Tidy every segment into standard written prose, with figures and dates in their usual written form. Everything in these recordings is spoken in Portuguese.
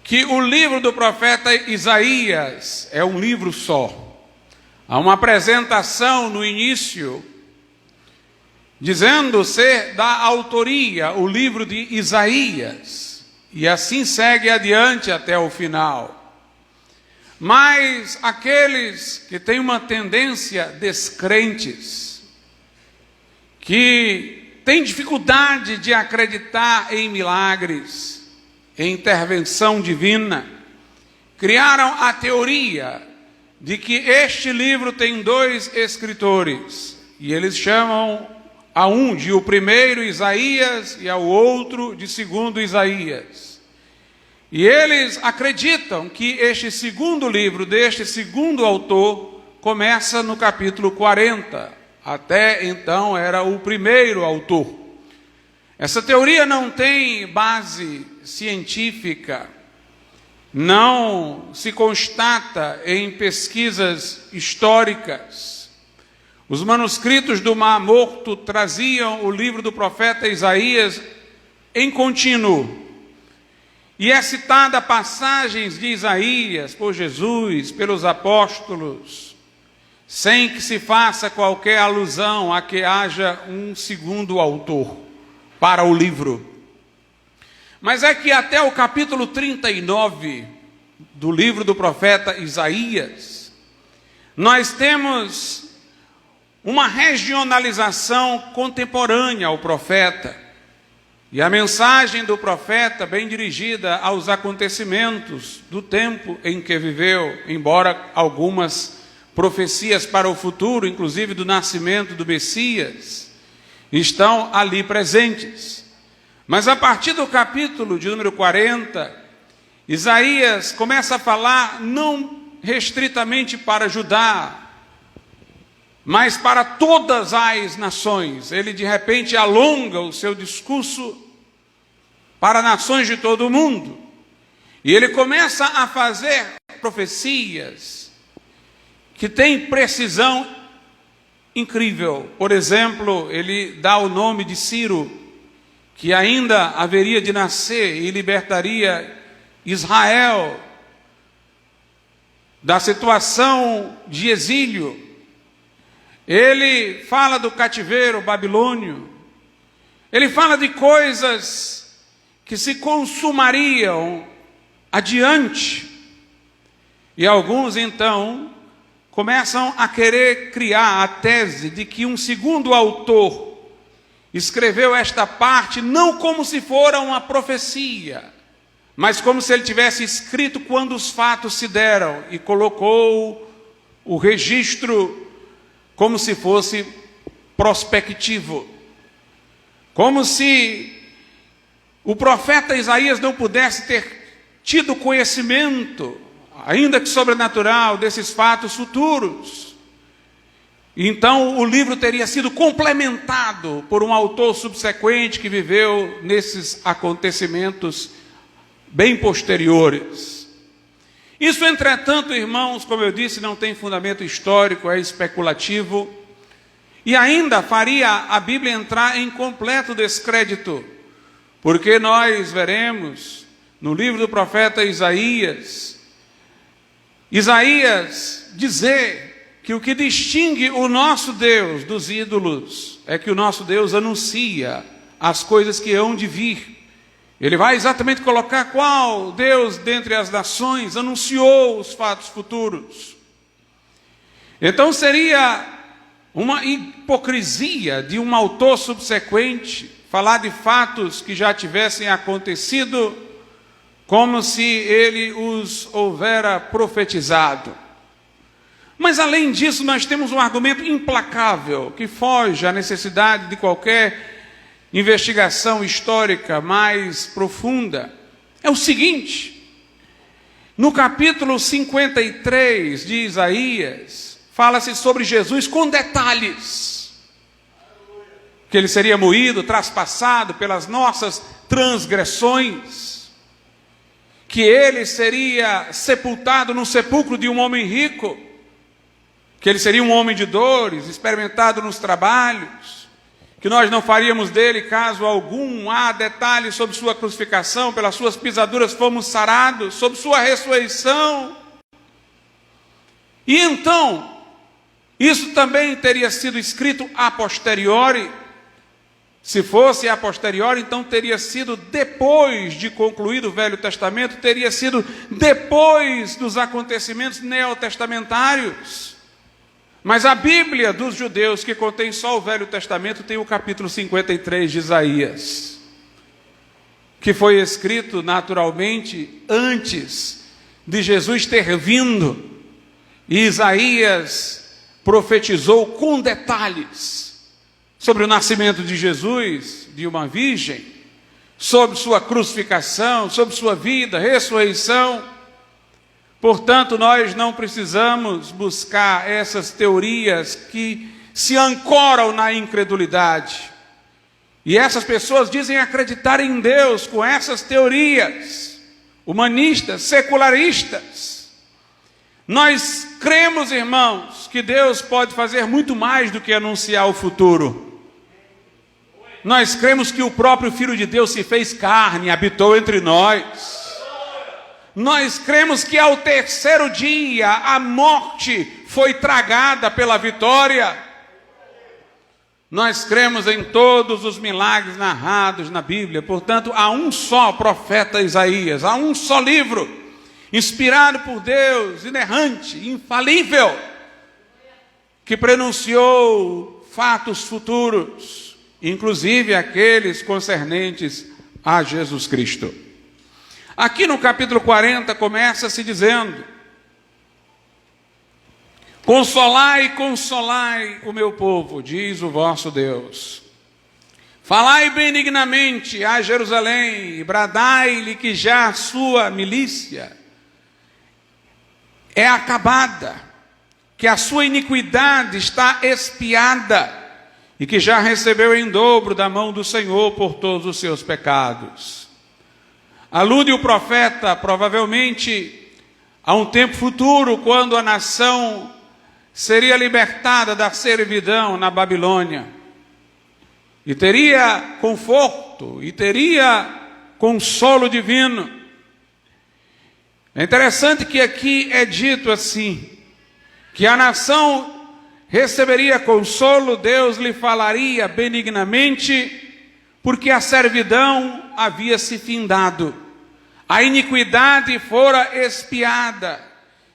que o livro do profeta Isaías é um livro só. Há uma apresentação no início, dizendo ser da autoria o livro de Isaías, e assim segue adiante até o final. Mas aqueles que têm uma tendência descrentes, que têm dificuldade de acreditar em milagres, em intervenção divina, criaram a teoria de que este livro tem dois escritores, e eles chamam a um de o primeiro Isaías e ao outro de segundo Isaías. E eles acreditam que este segundo livro, deste segundo autor, começa no capítulo 40. Até então era o primeiro autor. Essa teoria não tem base científica, não se constata em pesquisas históricas. Os manuscritos do Mar Morto traziam o livro do profeta Isaías em contínuo. E é citada passagens de Isaías por Jesus, pelos apóstolos, sem que se faça qualquer alusão a que haja um segundo autor para o livro. Mas é que até o capítulo 39 do livro do profeta Isaías, nós temos uma regionalização contemporânea ao profeta. E a mensagem do profeta bem dirigida aos acontecimentos do tempo em que viveu, embora algumas profecias para o futuro, inclusive do nascimento do Messias, estão ali presentes. Mas a partir do capítulo de número 40, Isaías começa a falar não restritamente para Judá, mas para todas as nações. Ele de repente alonga o seu discurso para nações de todo o mundo. E ele começa a fazer profecias que têm precisão incrível. Por exemplo, ele dá o nome de Ciro, que ainda haveria de nascer e libertaria Israel da situação de exílio. Ele fala do cativeiro babilônio. Ele fala de coisas que se consumariam adiante. E alguns, então, começam a querer criar a tese de que um segundo autor escreveu esta parte não como se fora uma profecia, mas como se ele tivesse escrito quando os fatos se deram e colocou o registro como se fosse prospectivo. Como se o profeta Isaías não pudesse ter tido conhecimento, ainda que sobrenatural, desses fatos futuros. Então o livro teria sido complementado por um autor subsequente que viveu nesses acontecimentos bem posteriores. Isso, entretanto, irmãos, como eu disse, não tem fundamento histórico, é especulativo, e ainda faria a Bíblia entrar em completo descrédito, porque nós veremos no livro do profeta Isaías dizer que o que distingue o nosso Deus dos ídolos é que o nosso Deus anuncia as coisas que hão de vir. Ele vai exatamente colocar qual Deus dentre as nações anunciou os fatos futuros. Então seria uma hipocrisia de um autor subsequente falar de fatos que já tivessem acontecido como se ele os houvera profetizado. Mas além disso, nós temos um argumento implacável que foge à necessidade de qualquer investigação histórica mais profunda. É o seguinte: no capítulo 53 de Isaías, fala-se sobre Jesus com detalhes. Que ele seria moído, traspassado pelas nossas transgressões. Que ele seria sepultado no sepulcro de um homem rico. Que ele seria um homem de dores, experimentado nos trabalhos. que nós não faríamos dele caso algum. Há detalhes sobre sua crucificação, pelas suas pisaduras fomos sarados, sobre sua ressurreição. E então, isso também teria sido escrito a posteriori. Se fosse a posteriori, então teria sido depois de concluído o Velho Testamento, teria sido depois dos acontecimentos neotestamentários. Mas a Bíblia dos judeus, que contém só o Velho Testamento, tem o capítulo 53 de Isaías, que foi escrito naturalmente antes de Jesus ter vindo. E Isaías profetizou com detalhes sobre o nascimento de Jesus, de uma virgem, sobre sua crucificação, sobre sua vida, ressurreição. Portanto, nós não precisamos buscar essas teorias que se ancoram na incredulidade. E essas pessoas dizem acreditar em Deus com essas teorias humanistas, secularistas. Nós cremos, irmãos, que Deus pode fazer muito mais do que anunciar o futuro. Nós cremos que o próprio Filho de Deus se fez carne, habitou entre nós. Nós cremos que ao terceiro dia a morte foi tragada pela vitória. Nós cremos em todos os milagres narrados na Bíblia. Portanto, há um só profeta Isaías, há um só livro, inspirado por Deus, inerrante, infalível, que prenunciou fatos futuros, inclusive aqueles concernentes a Jesus Cristo. Aqui no capítulo 40 começa-se dizendo: consolai, consolai o meu povo, diz o vosso Deus. Falai benignamente a Jerusalém, e bradai-lhe que já a sua milícia é acabada, que a sua iniquidade está expiada, e que já recebeu em dobro da mão do Senhor por todos os seus pecados. Alude o profeta, provavelmente, a um tempo futuro, quando a nação seria libertada da servidão na Babilônia, e teria conforto, e teria consolo divino. É interessante que aqui é dito assim, que a nação receberia consolo, Deus lhe falaria benignamente, porque a servidão havia se findado, a iniquidade fora expiada,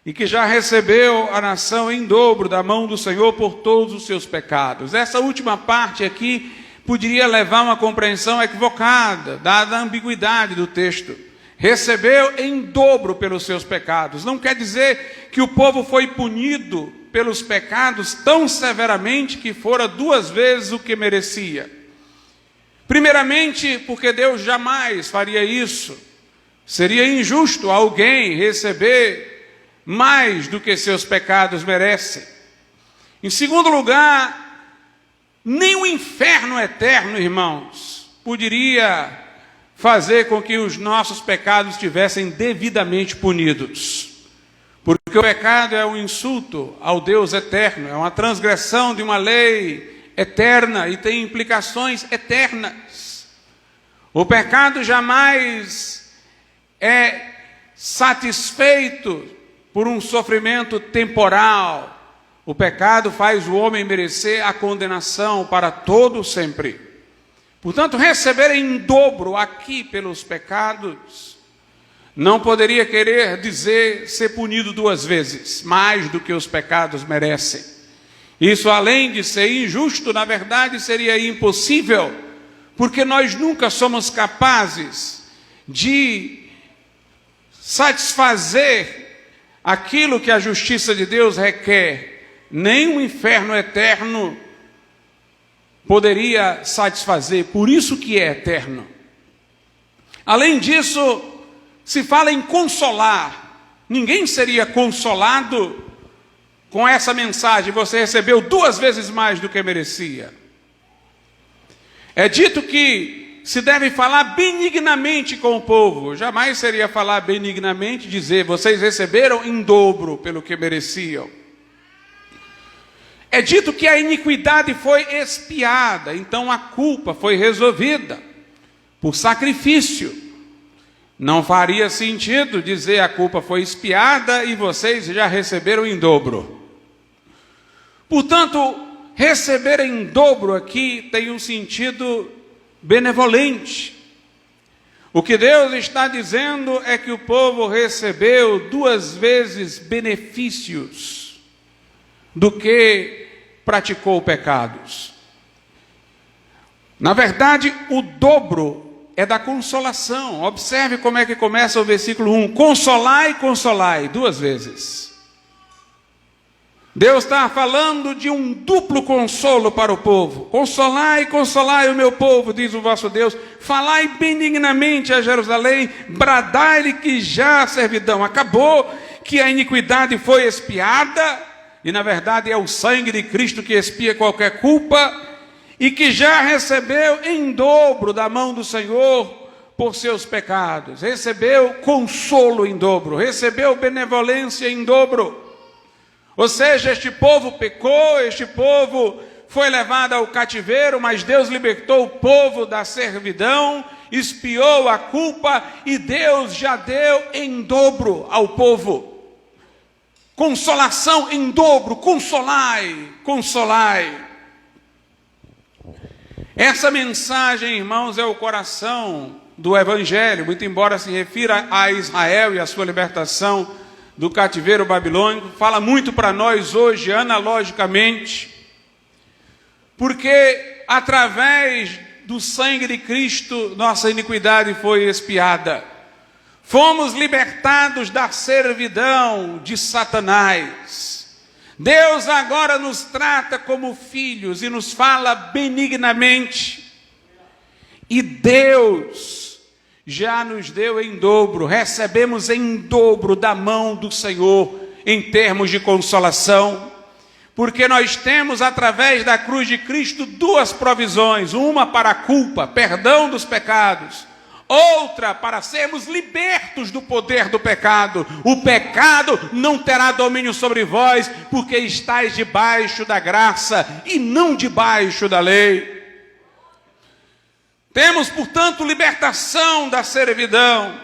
e que já recebeu a nação em dobro da mão do Senhor por todos os seus pecados. Essa última parte aqui poderia levar a uma compreensão equivocada, dada a ambiguidade do texto. Recebeu em dobro pelos seus pecados. Não quer dizer que o povo foi punido pelos pecados tão severamente que fora 2 vezes o que merecia. Primeiramente, porque Deus jamais faria isso. Seria injusto alguém receber mais do que seus pecados merecem. Em segundo lugar, nem o inferno eterno, irmãos, poderia fazer com que os nossos pecados estivessem devidamente punidos. Porque o pecado é um insulto ao Deus eterno, é uma transgressão de uma lei eterna e tem implicações eternas. O pecado jamais é satisfeito por um sofrimento temporal. O pecado faz o homem merecer a condenação para todo sempre. Portanto, receber em dobro aqui pelos pecados não poderia querer dizer ser punido 2 vezes, mais do que os pecados merecem. Isso, além de ser injusto, na verdade seria impossível, porque nós nunca somos capazes de satisfazer aquilo que a justiça de Deus requer. Nem o inferno eterno poderia satisfazer, por isso que é eterno. Além disso, se fala em consolar. Ninguém seria consolado com essa mensagem: você recebeu 2 vezes mais do que merecia. É dito que se deve falar benignamente com o povo. Jamais seria falar benignamente, dizer: vocês receberam em dobro pelo que mereciam. é dito que a iniquidade foi expiada, então a culpa foi resolvida por sacrifício. Não faria sentido dizer a culpa foi expiada e vocês já receberam em dobro. Portanto, receber em dobro aqui tem um sentido benevolente. O que Deus está dizendo é que o povo recebeu 2 vezes benefícios do que praticou pecados. Na verdade, o dobro é da consolação. Observe como é que começa o versículo 1. Consolai, consolai, 2 vezes. Deus está falando de um duplo consolo para o povo. Consolai, consolai o meu povo, diz o vosso Deus. Falai benignamente a Jerusalém, bradai-lhe que já a servidão acabou, que a iniquidade foi expiada, e na verdade é o sangue de Cristo que expia qualquer culpa, e que já recebeu em dobro da mão do Senhor por seus pecados. Recebeu consolo em dobro, recebeu benevolência em dobro. Ou seja, este povo pecou, este povo foi levado ao cativeiro, mas Deus libertou o povo da servidão, expiou a culpa e Deus já deu em dobro ao povo. Consolação em dobro, consolai, consolai. Essa mensagem, irmãos, é o coração do Evangelho, muito embora se refira a Israel e a sua libertação do cativeiro babilônico, fala muito para nós hoje, analogicamente, porque através do sangue de Cristo, nossa iniquidade foi expiada. Fomos libertados da servidão de Satanás. Deus agora nos trata como filhos e nos fala benignamente. E Deus já nos deu em dobro, recebemos em dobro da mão do Senhor, em termos de consolação, porque nós temos através da cruz de Cristo 2 provisões, uma para a culpa, perdão dos pecados, outra para sermos libertos do poder do pecado. O pecado não terá domínio sobre vós, porque estáis debaixo da graça e não debaixo da lei. Temos, portanto, libertação da servidão,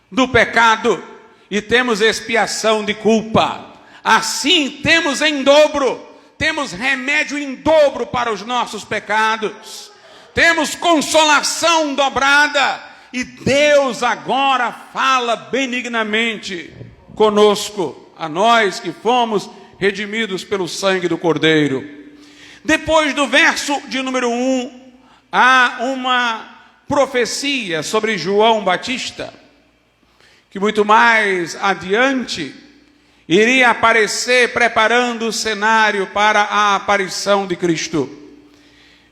do pecado, e temos expiação de culpa. Assim, temos em dobro, temos remédio em dobro para os nossos pecados, temos consolação dobrada, e Deus agora fala benignamente conosco, a nós que fomos redimidos pelo sangue do Cordeiro. Depois do verso de número 1, há uma profecia sobre João Batista, que muito mais adiante iria aparecer preparando o cenário para a aparição de Cristo.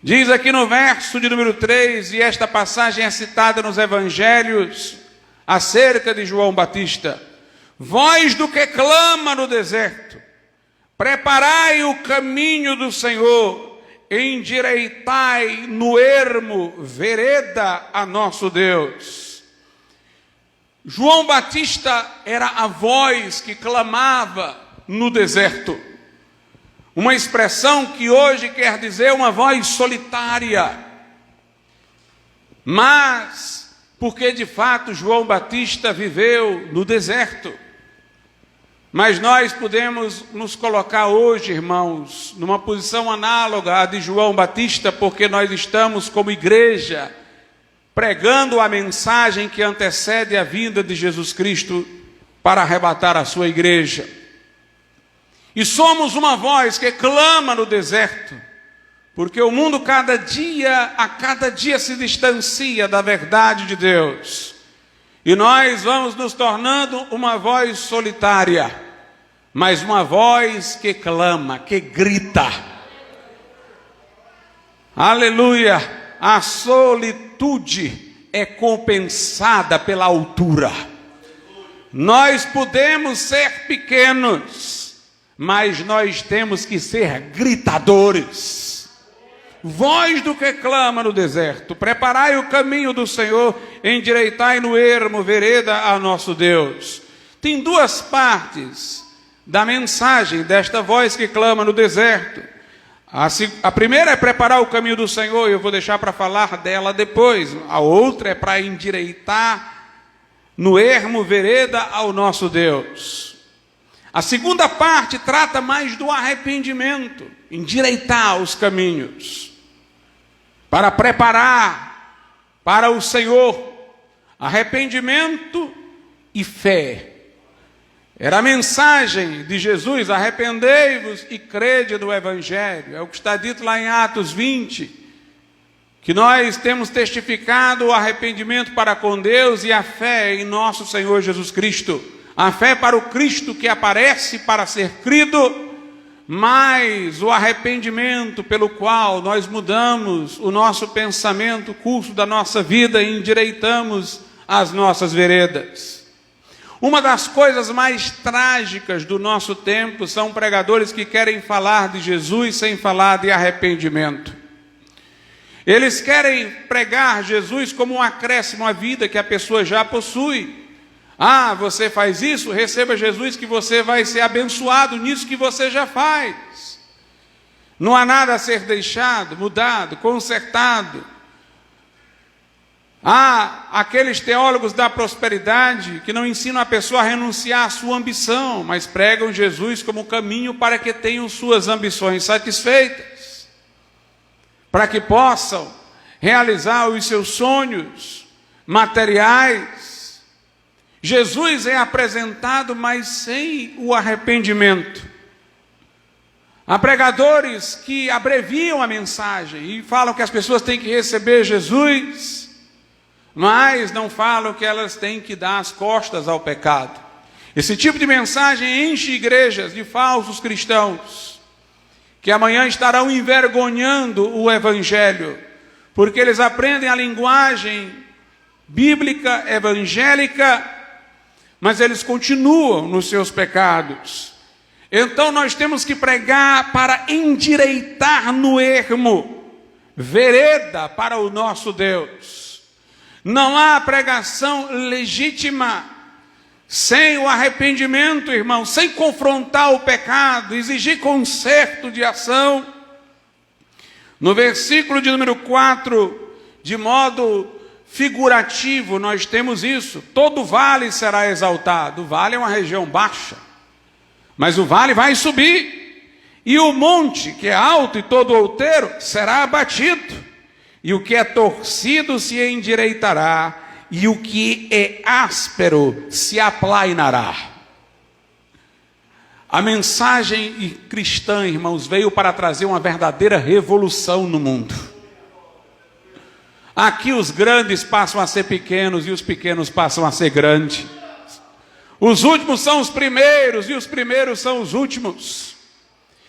Diz aqui no verso de número 3, e esta passagem é citada nos evangelhos acerca de João Batista: voz do que clama no deserto, preparai o caminho do Senhor, endireitai no ermo vereda a nosso Deus. João Batista era a voz que clamava no deserto. Uma expressão que hoje quer dizer uma voz solitária. Mas, porque de fato João Batista viveu no deserto. Mas nós podemos nos colocar hoje, irmãos, numa posição análoga à de João Batista, porque nós estamos como igreja pregando a mensagem que antecede a vinda de Jesus Cristo para arrebatar a sua igreja. E somos uma voz que clama no deserto, porque o mundo a cada dia se distancia da verdade de Deus. E nós vamos nos tornando uma voz solitária, mas uma voz que clama, que grita. Aleluia! A solitude é compensada pela altura. Nós podemos ser pequenos, mas nós temos que ser gritadores. Voz do que clama no deserto, preparai o caminho do Senhor, endireitai no ermo vereda a nosso Deus. Tem 2 partes da mensagem desta voz que clama no deserto. A primeira é preparar o caminho do Senhor, e eu vou deixar para falar dela depois. A outra é para endireitar no ermo vereda ao nosso Deus. A segunda parte trata mais do arrependimento, endireitar os caminhos, para preparar para o Senhor. Arrependimento e fé. Era a mensagem de Jesus: arrependei-vos e crede no Evangelho. É o que está dito lá em Atos 20, que nós temos testificado o arrependimento para com Deus e a fé em nosso Senhor Jesus Cristo. A fé para o Cristo que aparece para ser crido, mas o arrependimento pelo qual nós mudamos o nosso pensamento, o curso da nossa vida e endireitamos as nossas veredas. Uma das coisas mais trágicas do nosso tempo são pregadores que querem falar de Jesus sem falar de arrependimento. Eles querem pregar Jesus como um acréscimo à vida que a pessoa já possui. Ah, você faz isso, receba Jesus que você vai ser abençoado nisso que você já faz. Não há nada a ser deixado, mudado, consertado. Há aqueles teólogos da prosperidade que não ensinam a pessoa a renunciar à sua ambição, mas pregam Jesus como caminho para que tenham suas ambições satisfeitas, para que possam realizar os seus sonhos materiais. Jesus é apresentado, mas sem o arrependimento. Há pregadores que abreviam a mensagem e falam que as pessoas têm que receber Jesus, mas não falam que elas têm que dar as costas ao pecado. Esse tipo de mensagem enche igrejas de falsos cristãos, que amanhã estarão envergonhando o Evangelho, porque eles aprendem a linguagem bíblica, evangélica, mas eles continuam nos seus pecados. Então nós temos que pregar para endireitar no ermo, vereda para o nosso Deus. Não há pregação legítima sem o arrependimento, irmão, sem confrontar o pecado, exigir conserto de ação. No versículo de número 4, de modo figurativo, nós temos isso: todo vale será exaltado. O vale é uma região baixa, mas o vale vai subir, e o monte, que é alto e todo outeiro, será abatido. E o que é torcido se endireitará, e o que é áspero se aplainará. A mensagem cristã, irmãos, veio para trazer uma verdadeira revolução no mundo. Aqui os grandes passam a ser pequenos e os pequenos passam a ser grandes. Os últimos são os primeiros e os primeiros são os últimos.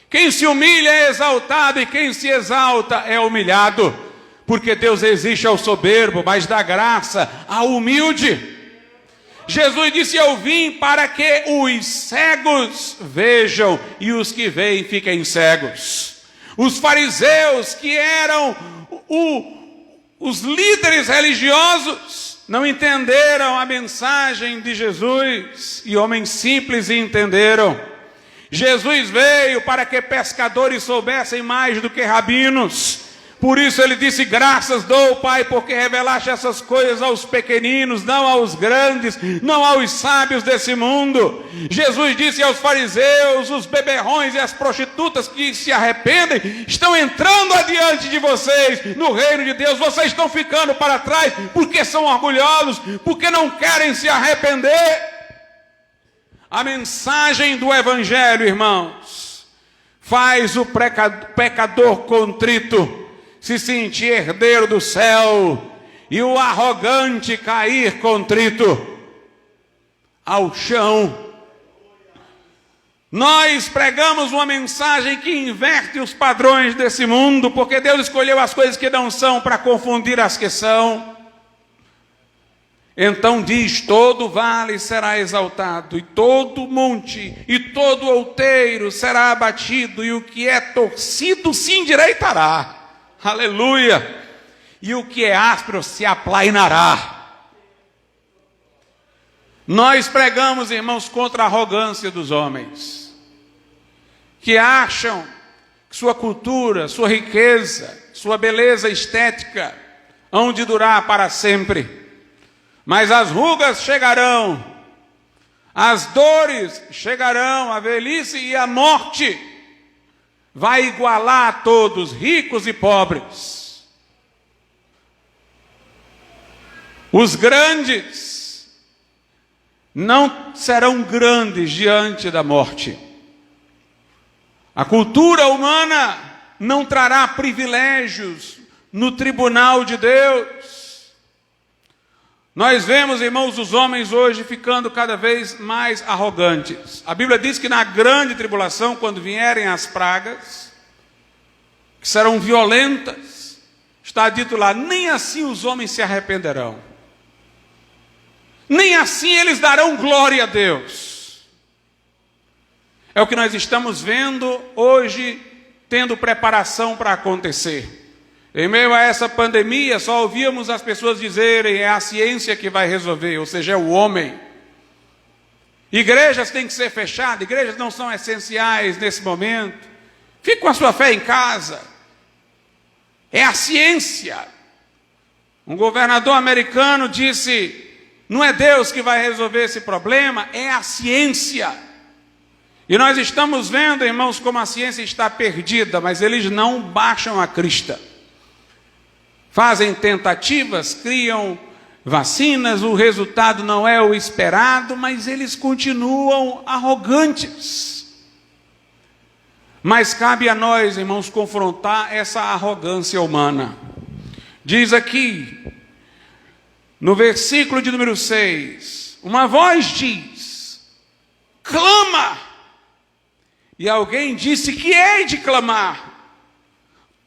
Quem se humilha é exaltado e quem se exalta é humilhado. Porque Deus resiste ao soberbo, mas dá graça ao humilde. Jesus disse: eu vim para que os cegos vejam e os que veem fiquem cegos. Os fariseus, que eram os líderes religiosos, não entenderam a mensagem de Jesus, e homens simples entenderam. Jesus veio para que pescadores soubessem mais do que rabinos. Por isso ele disse: graças dou, Pai, porque revelaste essas coisas aos pequeninos, não aos grandes, não aos sábios desse mundo. Jesus disse aos fariseus: os beberrões e as prostitutas que se arrependem estão entrando adiante de vocês no reino de Deus. Vocês estão ficando para trás porque são orgulhosos, porque não querem se arrepender. A mensagem do Evangelho, irmãos, faz o pecador contrito se sentir herdeiro do céu, e o arrogante cair contrito ao chão. Nós pregamos uma mensagem que inverte os padrões desse mundo, porque Deus escolheu as coisas que não são para confundir as que são. Então diz: todo vale será exaltado, e todo monte e todo outeiro será abatido, e o que é torcido se endireitará. Aleluia! E o que é áspero se aplainará. Nós pregamos, irmãos, contra a arrogância dos homens. que acham que sua cultura, sua riqueza, sua beleza estética hão de durar para sempre. Mas as rugas chegarão, as dores chegarão, a velhice e a morte vai igualar a todos, ricos e pobres. Os grandes não serão grandes diante da morte. A cultura humana não trará privilégios no tribunal de Deus. Nós vemos, irmãos, os homens hoje ficando cada vez mais arrogantes. A Bíblia diz que na grande tribulação, quando vierem as pragas, que serão violentas, está dito lá, nem assim os homens se arrependerão. Nem assim eles darão glória a Deus. É o que nós estamos vendo hoje, tendo preparação para acontecer. Em meio a essa pandemia, só ouvíamos as pessoas dizerem, é a ciência que vai resolver, ou seja, é o homem. Igrejas têm que ser fechadas, igrejas não são essenciais nesse momento. Fique com a sua fé em casa. É a ciência. Um governador americano disse, não é Deus que vai resolver esse problema, é a ciência. E nós estamos vendo, irmãos, como a ciência está perdida, mas eles não baixam a crista. Fazem tentativas, criam vacinas, o resultado não é o esperado, mas eles continuam arrogantes. Mas cabe a nós, irmãos, confrontar essa arrogância humana. Diz aqui, no versículo de número 6, uma voz diz, clama! E alguém disse, que hei de clamar?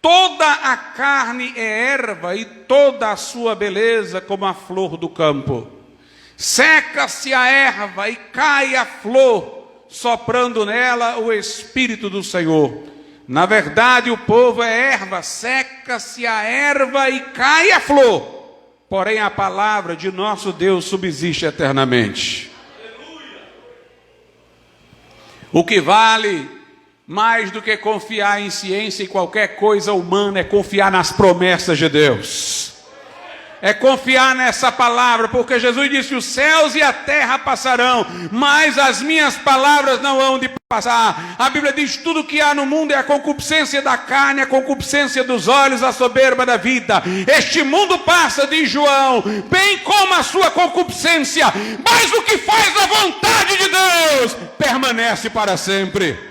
Toda a carne é erva e toda a sua beleza como a flor do campo. Seca-se a erva e cai a flor, soprando nela o Espírito do Senhor. Na verdade, o povo é erva, seca-se a erva e cai a flor. Porém, a palavra de nosso Deus subsiste eternamente. O que vale mais do que confiar em ciência e qualquer coisa humana é confiar nas promessas de Deus. É confiar nessa palavra, porque Jesus disse, os céus e a terra passarão, mas as minhas palavras não hão de passar. A Bíblia diz, tudo que há no mundo é a concupiscência da carne, a concupiscência dos olhos, a soberba da vida. Este mundo passa, diz João, bem como a sua concupiscência, mas o que faz a vontade de Deus permanece para sempre.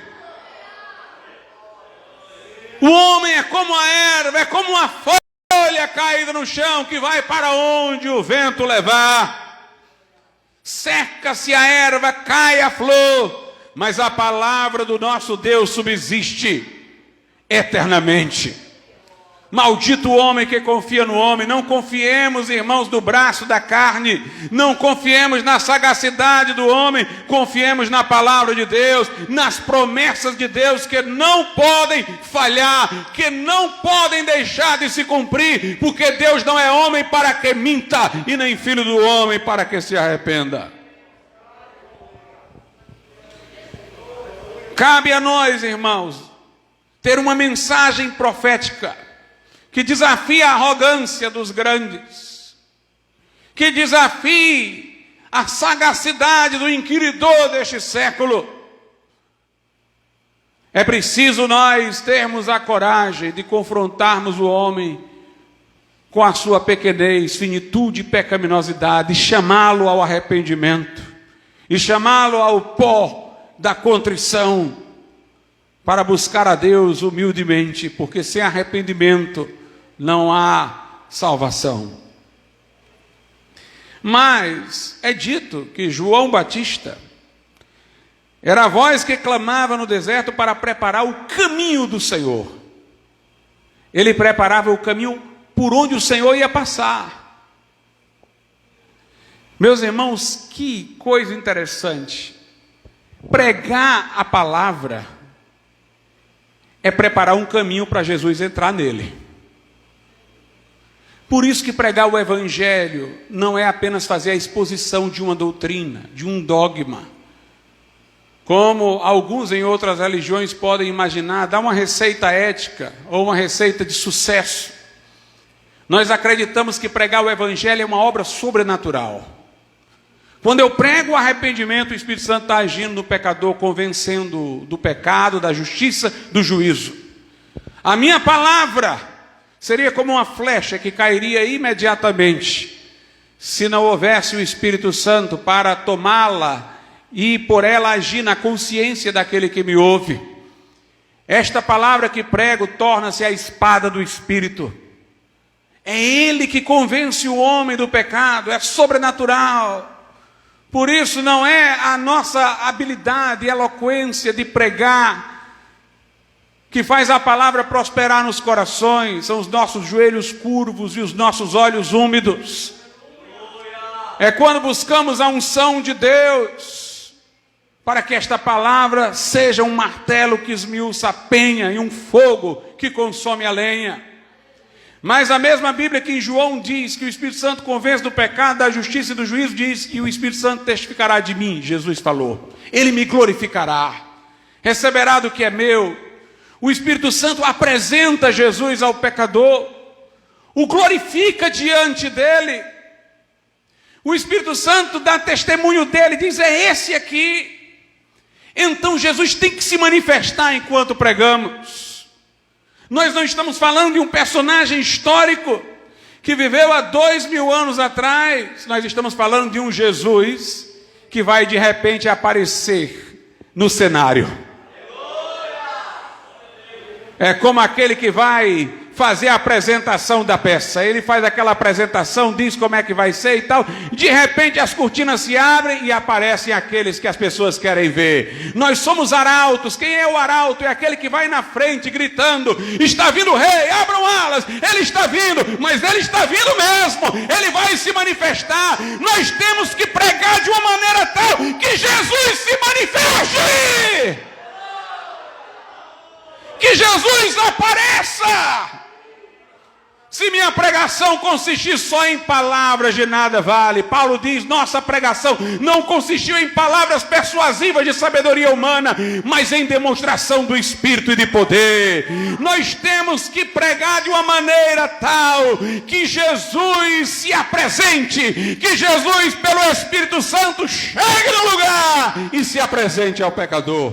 O homem é como a erva, é como uma folha caída no chão, que vai para onde o vento levar. Seca-se a erva, cai a flor, mas a palavra do nosso Deus subsiste eternamente. Maldito o homem que confia no homem. Não confiemos, irmãos, do braço da carne. Não confiemos na sagacidade do homem. Confiemos na palavra de Deus, nas promessas de Deus que não podem falhar, que não podem deixar de se cumprir, porque Deus não é homem para que minta, e nem filho do homem para que se arrependa. Cabe a nós, irmãos, ter uma mensagem profética que desafie a arrogância dos grandes, que desafie a sagacidade do inquiridor deste século. É preciso nós termos a coragem de confrontarmos o homem com a sua pequenez, finitude e pecaminosidade, e chamá-lo ao arrependimento, e chamá-lo ao pó da contrição, para buscar a Deus humildemente, porque sem arrependimento não há salvação. Mas é dito que João Batista era a voz que clamava no deserto para preparar o caminho do Senhor. Ele preparava o caminho por onde o Senhor ia passar. Meus irmãos, que coisa interessante. Pregar a palavra é preparar um caminho para Jesus entrar nele. Por isso que pregar o evangelho não é apenas fazer a exposição de uma doutrina, de um dogma. como alguns em outras religiões podem imaginar, dá uma receita ética ou uma receita de sucesso. Nós acreditamos que pregar o Evangelho é uma obra sobrenatural. Quando eu prego o arrependimento, o Espírito Santo está agindo no pecador, convencendo do pecado, da justiça, do juízo. A minha palavra seria como uma flecha que cairia imediatamente, se não houvesse o Espírito Santo para tomá-la e por ela agir na consciência daquele que me ouve. Esta palavra que prego torna-se a espada do Espírito. É Ele que convence o homem do pecado, é sobrenatural. Por isso não é a nossa habilidade e eloquência de pregar que faz a palavra prosperar nos corações, são os nossos joelhos curvos e os nossos olhos úmidos. É quando buscamos a unção de Deus, para que esta palavra seja um martelo que esmiuça a penha e um fogo que consome a lenha. Mas a mesma Bíblia que em João diz que o Espírito Santo convence do pecado, da justiça e do juízo, diz que o Espírito Santo testificará de mim, Jesus falou. Ele me glorificará, receberá do que é meu. O Espírito Santo apresenta Jesus ao pecador, o glorifica diante dele. O Espírito Santo dá testemunho dele, diz, é esse aqui. Então Jesus tem que se manifestar enquanto pregamos. Nós não estamos falando de um personagem histórico que viveu há 2000 anos atrás. Nós estamos falando de um Jesus que vai de repente aparecer no cenário. É como aquele que vai fazer a apresentação da peça. Ele faz aquela apresentação, diz como é que vai ser e tal. De repente as cortinas se abrem e aparecem aqueles que as pessoas querem ver. Nós somos arautos. Quem é o arauto? É aquele que vai na frente gritando, está vindo o rei, abram alas. Ele está vindo, mas ele está vindo mesmo. Ele vai se manifestar. Nós temos que pregar de uma maneira tal que Jesus se manifeste. Que Jesus apareça. Se minha pregação consistir só em palavras, de nada vale. Paulo diz, nossa pregação não consistiu em palavras persuasivas de sabedoria humana, mas em demonstração do Espírito e de poder. Nós temos que pregar de uma maneira tal que Jesus se apresente, que Jesus pelo Espírito Santo chegue no lugar e se apresente ao pecador.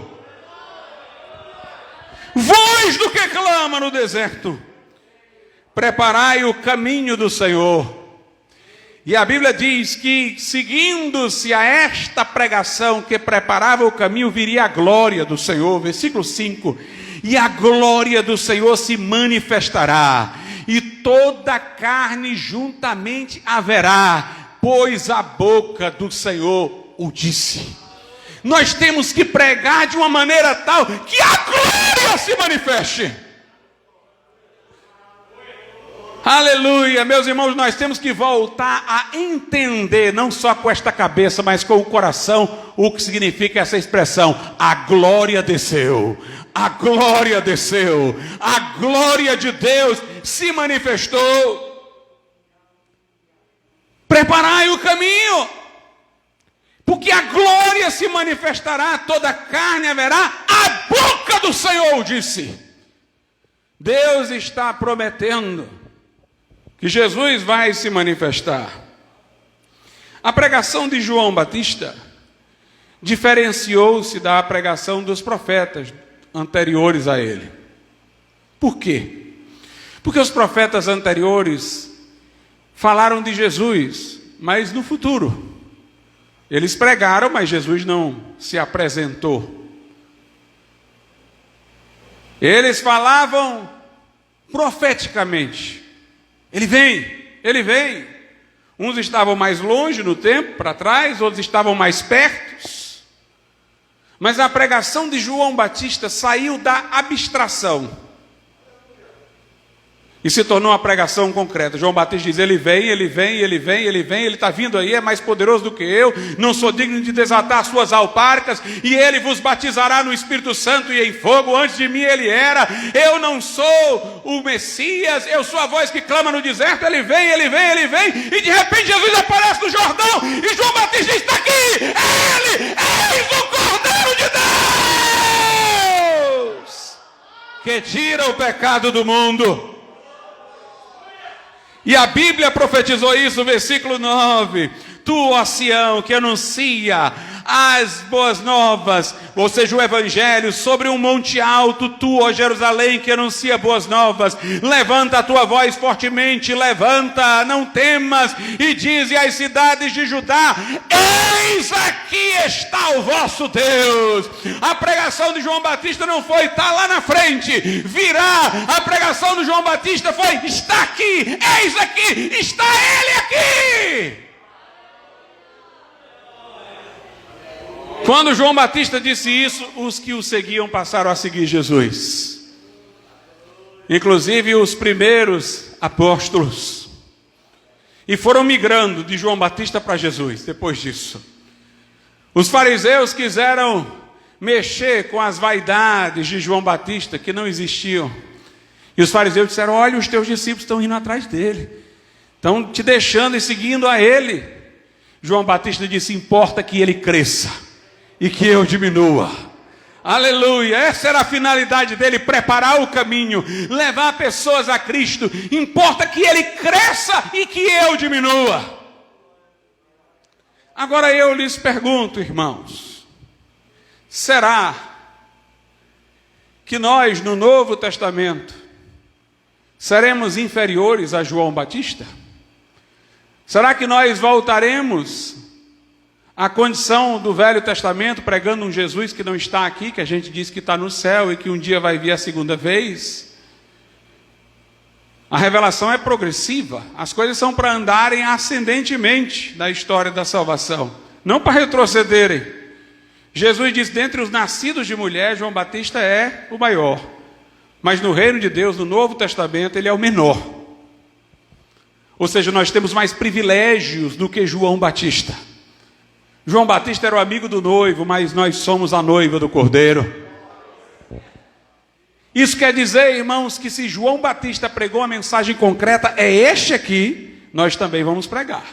Voz do que clama no deserto, preparai o caminho do Senhor. E a Bíblia diz que, seguindo-se a esta pregação que preparava o caminho, viria a glória do Senhor. Versículo 5. E a glória do Senhor se manifestará, e toda carne juntamente haverá, pois a boca do Senhor o disse. Nós temos que pregar de uma maneira tal que a glória se manifeste. Aleluia, meus irmãos, nós temos que voltar a entender, não só com esta cabeça, mas com o coração, o que significa essa expressão: a glória desceu, a glória desceu, a glória de Deus se manifestou. Preparai o caminho, porque a glória se manifestará, toda carne haverá, a boca do Senhor disse. Deus está prometendo que Jesus vai se manifestar. A pregação de João Batista diferenciou-se da pregação dos profetas anteriores a ele. Por quê? Porque os profetas anteriores falaram de Jesus, mas no futuro. Eles pregaram, mas Jesus não se apresentou. Eles falavam profeticamente. Ele vem, ele vem. Uns estavam mais longe no tempo, para trás, outros estavam mais perto. Mas a pregação de João Batista saiu da abstração e se tornou uma pregação concreta. João Batista diz, ele vem, ele vem, ele vem, ele vem, ele está vindo aí, é mais poderoso do que eu, não sou digno de desatar as suas alparcas, e ele vos batizará no Espírito Santo e em fogo, antes de mim ele era, eu não sou o Messias, eu sou a voz que clama no deserto, ele vem, ele vem, ele vem, e de repente Jesus aparece no Jordão, e João Batista está aqui, ele, eis o Cordeiro de Deus! que tira o pecado do mundo. E a Bíblia profetizou isso, versículo 9. Tu, ó Sião, que anuncia as boas novas, ou seja, o evangelho sobre um monte alto, tu, ó Jerusalém, que anuncia boas novas, levanta a tua voz fortemente, levanta, não temas, e dize às cidades de Judá: eis aqui está o vosso Deus. A pregação de João Batista não foi estar lá na frente, virá. A pregação de João Batista foi: está aqui, eis aqui, está ele aqui. Quando João Batista disse isso, os que o seguiam passaram a seguir Jesus. Inclusive os primeiros apóstolos. E foram migrando de João Batista para Jesus, depois disso. Os fariseus quiseram mexer com as vaidades de João Batista, que não existiam. E os fariseus disseram: olha, os teus discípulos estão indo atrás dele. Estão te deixando e seguindo a ele. João Batista disse: importa que ele cresça e que eu diminua. Aleluia, essa era a finalidade dele, preparar o caminho, levar pessoas a Cristo. Importa que ele cresça e que eu diminua. Agora eu lhes pergunto, irmãos, será que nós no Novo Testamento seremos inferiores a João Batista? Será que nós voltaremos a condição do Velho Testamento, pregando um Jesus que não está aqui, que a gente diz que está no céu e que um dia vai vir a segunda vez? A revelação é progressiva, as coisas são para andarem ascendentemente na história da salvação, não para retrocederem. Jesus diz: dentre os nascidos de mulher, João Batista é o maior, mas no reino de Deus, no Novo Testamento, ele é o menor. Ou seja, nós temos mais privilégios do que João Batista. João Batista era o amigo do noivo, mas nós somos a noiva do Cordeiro. Isso quer dizer, irmãos, que se João Batista pregou uma mensagem concreta, é este aqui, nós também vamos pregar.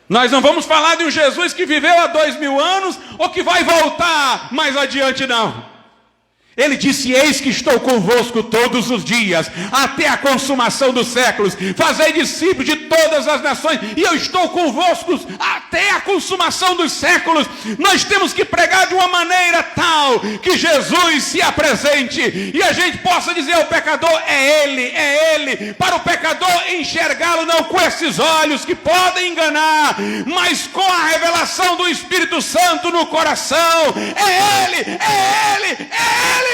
Nós não vamos falar de um Jesus que viveu há 2000 anos, ou que vai voltar mais adiante, não. Ele disse: eis que estou convosco todos os dias, até a consumação dos séculos. Fazei discípulos de todas as nações, e eu estou convosco até a consumação dos séculos. Nós temos que pregar de uma maneira tal que Jesus se apresente e a gente possa dizer ao pecador: é Ele, para o pecador enxergá-lo não com esses olhos que podem enganar, mas com a revelação do Espírito Santo no coração. É Ele, é Ele, é Ele.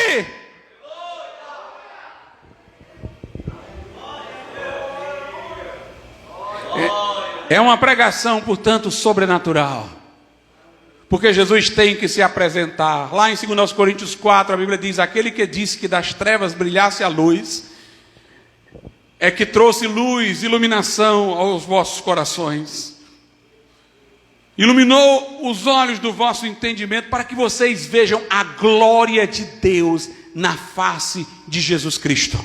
É uma pregação, portanto, sobrenatural, porque Jesus tem que se apresentar. Lá em 2 Coríntios 4, a Bíblia diz: aquele que disse que das trevas brilhasse a luz, é que trouxe luz, iluminação aos vossos corações, iluminou os olhos do vosso entendimento, para que vocês vejam a glória de Deus na face de Jesus Cristo.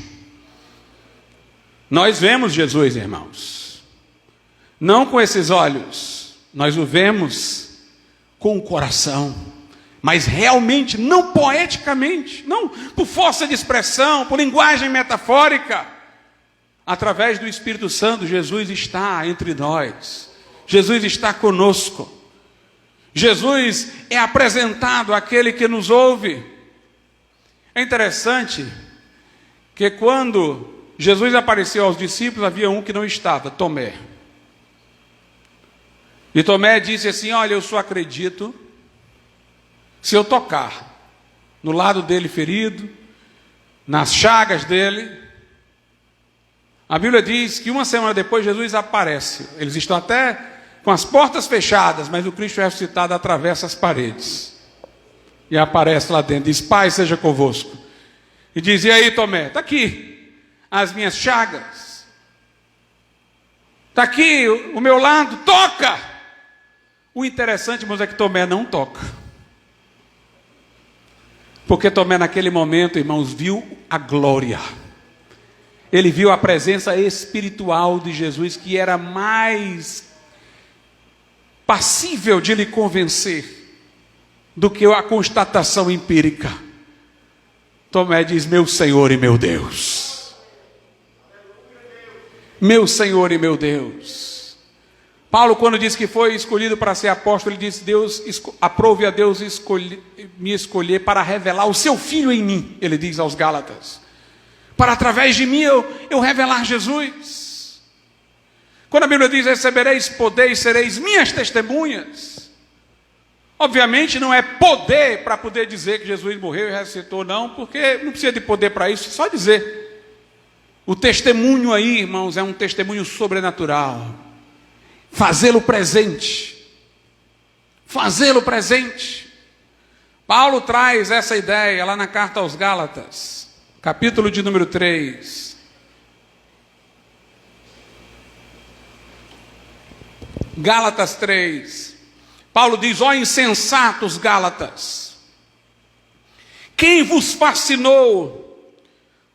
Nós vemos Jesus, irmãos, não com esses olhos, nós o vemos com o coração, mas realmente, não poeticamente, não por força de expressão, por linguagem metafórica. Através do Espírito Santo, Jesus está entre nós. Jesus está conosco. Jesus é apresentado àquele que nos ouve. É interessante que quando Jesus apareceu aos discípulos, havia um que não estava, Tomé. E Tomé disse assim: olha, eu só acredito se eu tocar no lado dele ferido, nas chagas dele. A Bíblia diz que uma semana depois Jesus aparece. Eles estão até com as portas fechadas, mas o Cristo ressuscitado atravessa as paredes e aparece lá dentro, diz: Pai seja convosco. E diz: e aí, Tomé, está aqui as minhas chagas, está aqui o meu lado, toca. O interessante, irmãos, é que Tomé não toca, porque Tomé naquele momento, irmãos, viu a glória. Ele viu a presença espiritual de Jesus, que era mais passível de lhe convencer do que a constatação empírica. Tomé diz: meu Senhor e meu Deus. Meu Senhor e meu Deus. Paulo, quando diz que foi escolhido para ser apóstolo, ele diz: Deus, aprove a Deus me escolher para revelar o seu Filho em mim. Ele diz aos Gálatas: para através de mim eu revelar Jesus. Quando a Bíblia diz: recebereis poder e sereis minhas testemunhas, obviamente não é poder para poder dizer que Jesus morreu e ressuscitou, não, porque não precisa de poder para isso, só dizer. O testemunho aí, irmãos, é um testemunho sobrenatural. Fazê-lo presente. Fazê-lo presente. Paulo traz essa ideia lá na carta aos Gálatas, capítulo de número 3. Gálatas 3. Paulo diz: ó insensatos Gálatas, quem vos fascinou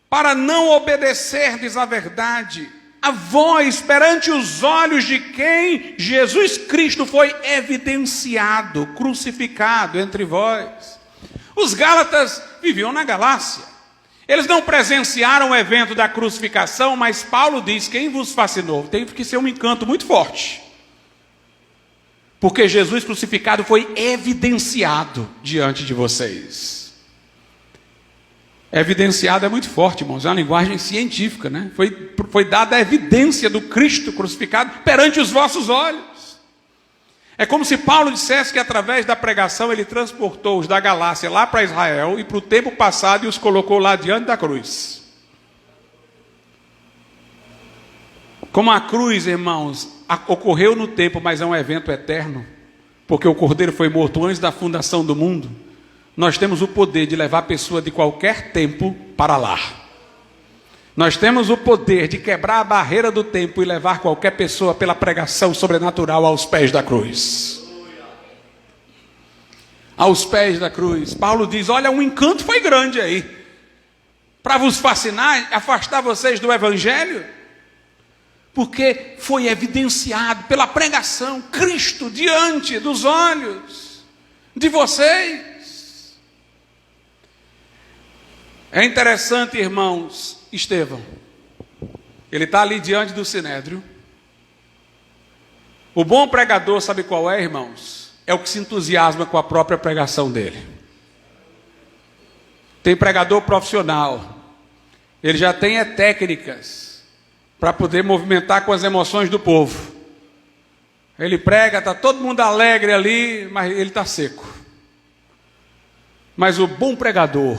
para não obedecerdes à verdade, a vós, perante os olhos de quem Jesus Cristo foi evidenciado, crucificado entre vós? Os Gálatas viviam na Galácia. Eles não presenciaram o evento da crucificação, mas Paulo diz: quem vos fascinou? Tem que ser um encanto muito forte. Porque Jesus crucificado foi evidenciado diante de vocês. Evidenciado é muito forte, irmãos, é uma linguagem científica, né? Foi dada a evidência do Cristo crucificado perante os vossos olhos. É como se Paulo dissesse que através da pregação ele transportou os da Galácia lá para Israel e para o tempo passado e os colocou lá diante da cruz. Como a cruz, irmãos, ocorreu no tempo, mas é um evento eterno, porque o Cordeiro foi morto antes da fundação do mundo. Nós temos o poder de levar a pessoa de qualquer tempo para lá. Nós temos o poder de quebrar a barreira do tempo e levar qualquer pessoa pela pregação sobrenatural aos pés da cruz. Aos pés da cruz. Paulo diz: olha, um encanto foi grande aí, para vos fascinar, afastar vocês do evangelho, porque foi evidenciado pela pregação Cristo diante dos olhos de vocês. É interessante, irmãos, Estevão, ele está ali diante do Sinédrio. O bom pregador, sabe qual é, irmãos? É o que se entusiasma com a própria pregação dele. Tem pregador profissional, ele já tem técnicas para poder movimentar com as emoções do povo. Ele prega, está todo mundo alegre ali, mas ele está seco. Mas o bom pregador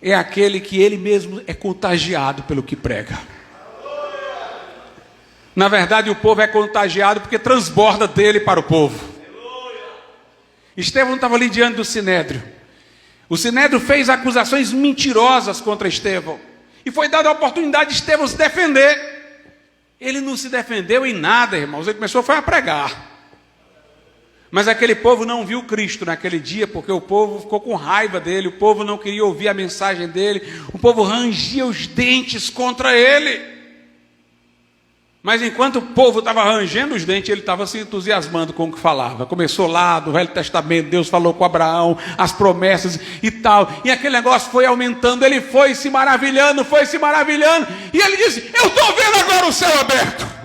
é aquele que ele mesmo é contagiado pelo que prega. Na verdade, o povo é contagiado porque transborda dele para o povo. Estevão estava ali diante do Sinédrio. O Sinédrio fez acusações mentirosas contra Estevão. E foi dada a oportunidade de Estevão se defender. Ele não se defendeu em nada, irmãos. Ele começou a pregar. Mas aquele povo não viu Cristo naquele dia, porque o povo ficou com raiva dele, o povo não queria ouvir a mensagem dele, o povo rangia os dentes contra ele. Mas enquanto o povo estava rangendo os dentes, ele estava se entusiasmando com o que falava. Começou lá do Velho Testamento, Deus falou com Abraão, as promessas e tal, e aquele negócio foi aumentando, ele foi se maravilhando, e ele disse: eu estou vendo agora o céu aberto.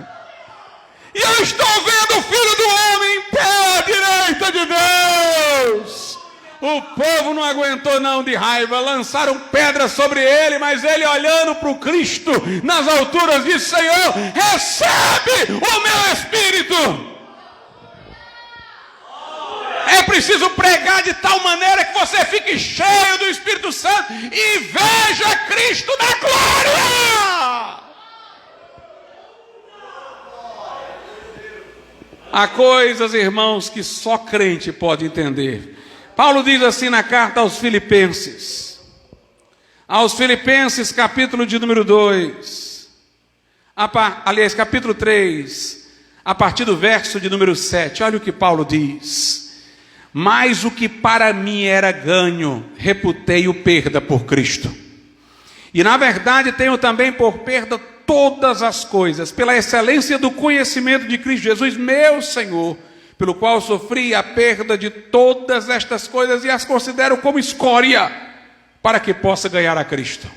E eu estou vendo o Filho do Homem em pé à direita de Deus. O povo não aguentou não de raiva, lançaram pedras sobre ele, mas ele, olhando para o Cristo nas alturas, disse: Senhor, recebe o meu espírito. É preciso pregar de tal maneira que você fique cheio do Espírito Santo e veja Cristo na glória. Há coisas, irmãos, que só crente pode entender. Paulo diz assim na carta aos Filipenses. Aos Filipenses, capítulo de número 2. Aliás, capítulo 3. A partir do verso de número 7. Olha o que Paulo diz. Mas o que para mim era ganho, reputei-o perda por Cristo. E na verdade tenho também por perda todas as coisas, pela excelência do conhecimento de Cristo Jesus, meu Senhor, pelo qual sofri a perda de todas estas coisas e as considero como escória, para que possa ganhar a Cristo.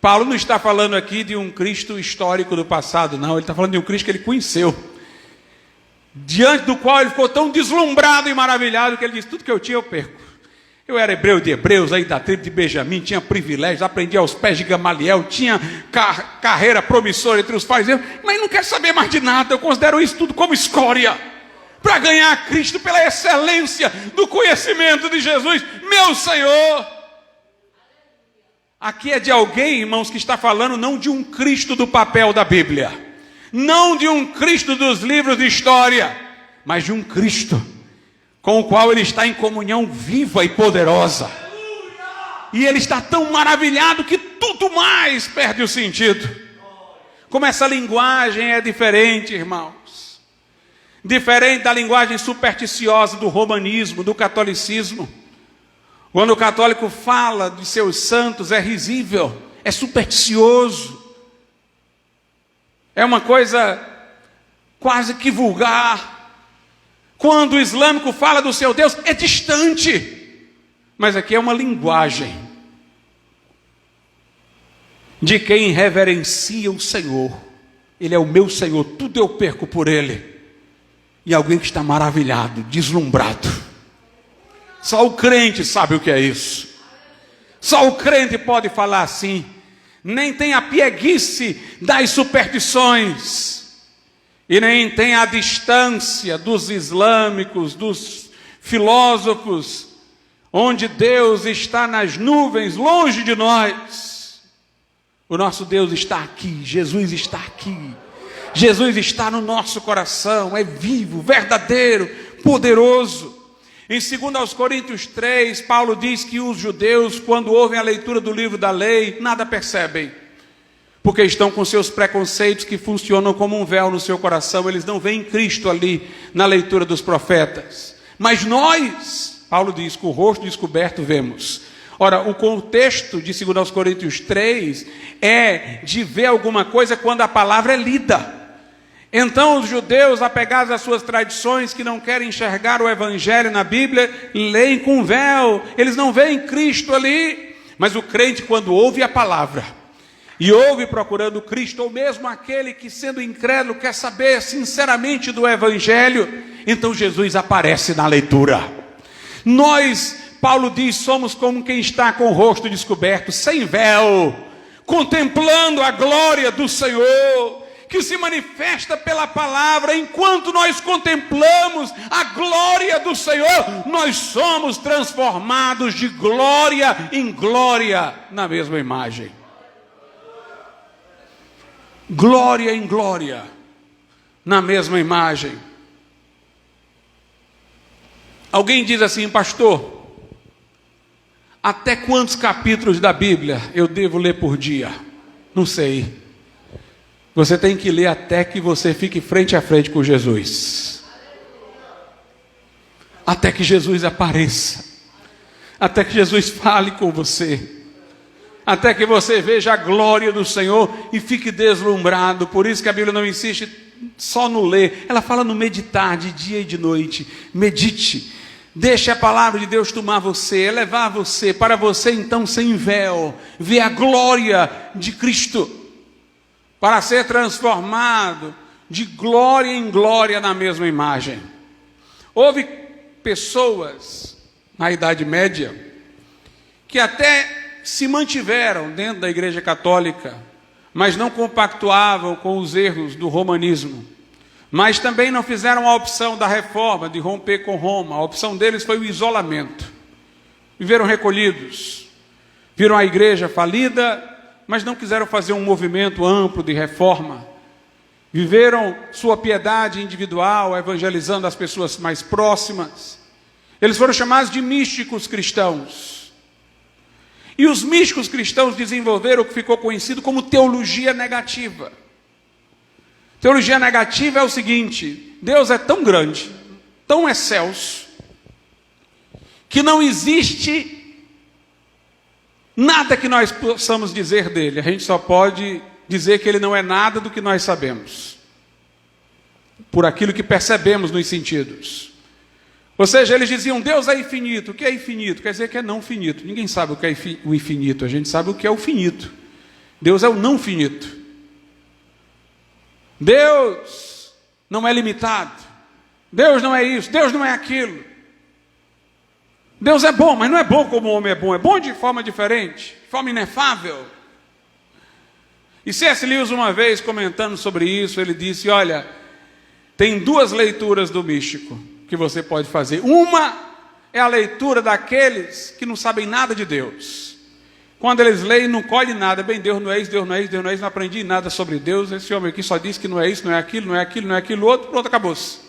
Paulo não está falando aqui de um Cristo histórico do passado, não. Ele está falando de um Cristo que ele conheceu, diante do qual ele ficou tão deslumbrado e maravilhado que ele disse: tudo que eu tinha eu perco. Eu era hebreu de hebreus, aí da tribo de Benjamim, tinha privilégios, aprendi aos pés de Gamaliel, tinha carreira promissora entre os fariseus, mas não quero saber mais de nada. Eu considero isso tudo como escória, para ganhar a Cristo pela excelência do conhecimento de Jesus, meu Senhor. Aqui é de alguém, irmãos, que está falando não de um Cristo do papel da Bíblia, não de um Cristo dos livros de história, mas de um Cristo com o qual ele está em comunhão viva e poderosa. E ele está tão maravilhado que tudo mais perde o sentido. Como essa linguagem é diferente, irmãos. Diferente da linguagem supersticiosa do romanismo, do catolicismo. Quando o católico fala de seus santos, é risível, é supersticioso. É uma coisa quase que vulgar. Quando o islâmico fala do seu Deus, é distante. Mas aqui é uma linguagem de quem reverencia o Senhor. Ele é o meu Senhor, tudo eu perco por Ele. E alguém que está maravilhado, deslumbrado. Só o crente sabe o que é isso. Só o crente pode falar assim. Nem tem a pieguice das superstições. E nem tem a distância dos islâmicos, dos filósofos, onde Deus está nas nuvens, longe de nós. O nosso Deus está aqui, Jesus está aqui. Jesus está no nosso coração, é vivo, verdadeiro, poderoso. Em 2 Coríntios 3, Paulo diz que os judeus, quando ouvem a leitura do livro da lei, nada percebem. Porque estão com seus preconceitos que funcionam como um véu no seu coração. Eles não veem Cristo ali na leitura dos profetas. Mas nós, Paulo diz, com o rosto descoberto vemos. Ora, o contexto de 2 Coríntios 3 é de ver alguma coisa quando a palavra é lida. Então os judeus, apegados às suas tradições, que não querem enxergar o evangelho na Bíblia, leem com véu. Eles não veem Cristo ali. Mas o crente, quando ouve a palavra e ouve procurando Cristo, ou mesmo aquele que, sendo incrédulo, quer saber sinceramente do Evangelho, então Jesus aparece na leitura. Nós, Paulo diz, somos como quem está com o rosto descoberto, sem véu, contemplando a glória do Senhor, que se manifesta pela palavra. Enquanto nós contemplamos a glória do Senhor, nós somos transformados de glória em glória na mesma imagem. Glória em glória, na mesma imagem. Alguém diz assim: pastor, até quantos capítulos da Bíblia eu devo ler por dia? Não sei. Você tem que ler até que você fique frente a frente com Jesus. Até que Jesus apareça. Até que Jesus fale com você. Até que você veja a glória do Senhor e fique deslumbrado. Por isso que a Bíblia não insiste só no ler. Ela fala no meditar de dia e de noite. Medite. Deixe a palavra de Deus tomar você, elevar você, para você então sem véu, ver a glória de Cristo, para ser transformado de glória em glória na mesma imagem. Houve pessoas na Idade Média que até se mantiveram dentro da Igreja Católica, mas não compactuavam com os erros do romanismo. Mas também não fizeram a opção da reforma, de romper com Roma. A opção deles foi o isolamento. Viveram recolhidos. Viram a igreja falida, mas não quiseram fazer um movimento amplo de reforma. Viveram sua piedade individual, evangelizando as pessoas mais próximas. Eles foram chamados de místicos cristãos. E os místicos cristãos desenvolveram o que ficou conhecido como teologia negativa. Teologia negativa é o seguinte: Deus é tão grande, tão excelso, que não existe nada que nós possamos dizer dele. A gente só pode dizer que ele não é nada do que nós sabemos, por aquilo que percebemos nos sentidos. Ou seja, eles diziam, Deus é infinito. O que é infinito? Quer dizer que é não finito. Ninguém sabe o que é o infinito, a gente sabe o que é o finito. Deus é o não finito. Deus não é limitado. Deus não é isso, Deus não é aquilo. Deus é bom, mas não é bom como o homem é bom de forma diferente, de forma inefável. E C.S. Lewis, uma vez comentando sobre isso, ele disse, olha, tem duas leituras do místico que você pode fazer. Uma é a leitura daqueles que não sabem nada de Deus. Quando eles leem, não colhem nada. Bem, Deus não é isso, Deus não é isso, Deus não é isso, não aprendi nada sobre Deus. Esse homem aqui só diz que não é isso, não é aquilo, não é aquilo, não é aquilo outro, pronto, acabou-se.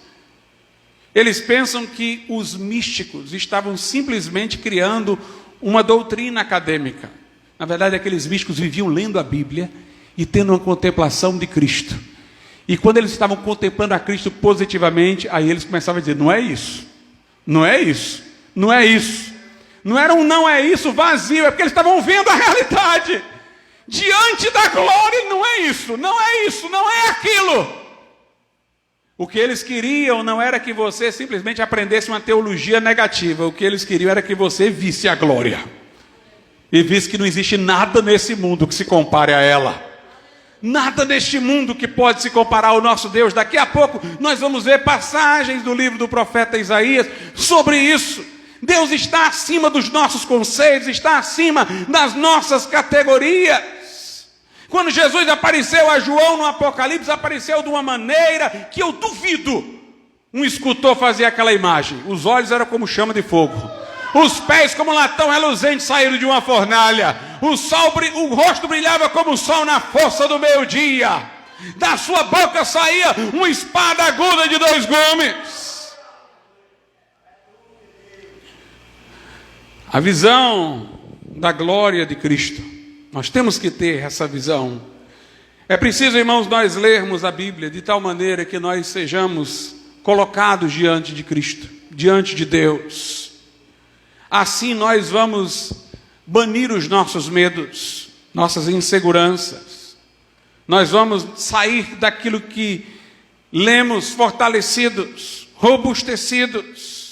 Eles pensam que os místicos estavam simplesmente criando uma doutrina acadêmica. Na verdade, aqueles místicos viviam lendo a Bíblia e tendo uma contemplação de Cristo. E quando eles estavam contemplando a Cristo positivamente, aí eles começavam a dizer, não é isso, não é isso, não é isso. Não era um não é isso vazio, é porque eles estavam vendo a realidade. Diante da glória, não é isso, não é isso, não é aquilo. O que eles queriam não era que você simplesmente aprendesse uma teologia negativa. O que eles queriam era que você visse a glória. E visse que não existe nada nesse mundo que se compare a ela. Nada neste mundo que pode se comparar ao nosso Deus. Daqui a pouco nós vamos ver passagens do livro do profeta Isaías sobre isso. Deus está acima dos nossos conceitos, está acima das nossas categorias. Quando Jesus apareceu a João no Apocalipse, apareceu de uma maneira que eu duvido um escultor fazer aquela imagem. Os olhos eram como chama de fogo, os pés como latão reluzente saíram de uma fornalha, o rosto brilhava como o sol na força do meio-dia, da sua boca saía uma espada aguda de 2 gumes. A visão da glória de Cristo, nós temos que ter essa visão. É preciso, irmãos, nós lermos a Bíblia de tal maneira que nós sejamos colocados diante de Cristo, diante de Deus. Assim nós vamos banir os nossos medos, nossas inseguranças. Nós vamos sair daquilo que lemos fortalecidos, robustecidos.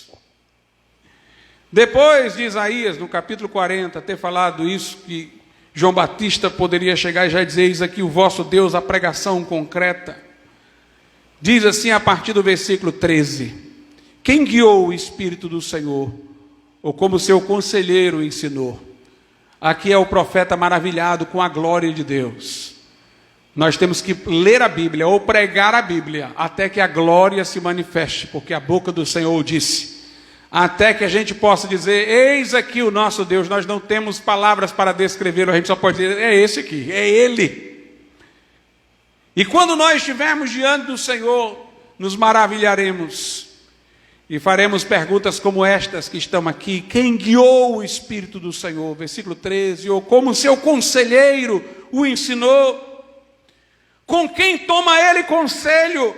Depois de Isaías, no capítulo 40, ter falado isso, que João Batista poderia chegar e já dizer, eis aqui o vosso Deus, a pregação concreta. Diz assim a partir do versículo 13, quem guiou o Espírito do Senhor, ou como seu conselheiro ensinou? Aqui é o profeta maravilhado com a glória de Deus. Nós temos que ler a Bíblia, ou pregar a Bíblia, até que a glória se manifeste, porque a boca do Senhor o disse. Até que a gente possa dizer, eis aqui o nosso Deus. Nós não temos palavras para descrevê-lo, a gente só pode dizer, é esse aqui, é Ele. E quando nós estivermos diante do Senhor, nos maravilharemos e faremos perguntas como estas que estão aqui. Quem guiou o Espírito do Senhor? Versículo 13, ou como seu conselheiro o ensinou? Com quem toma ele conselho?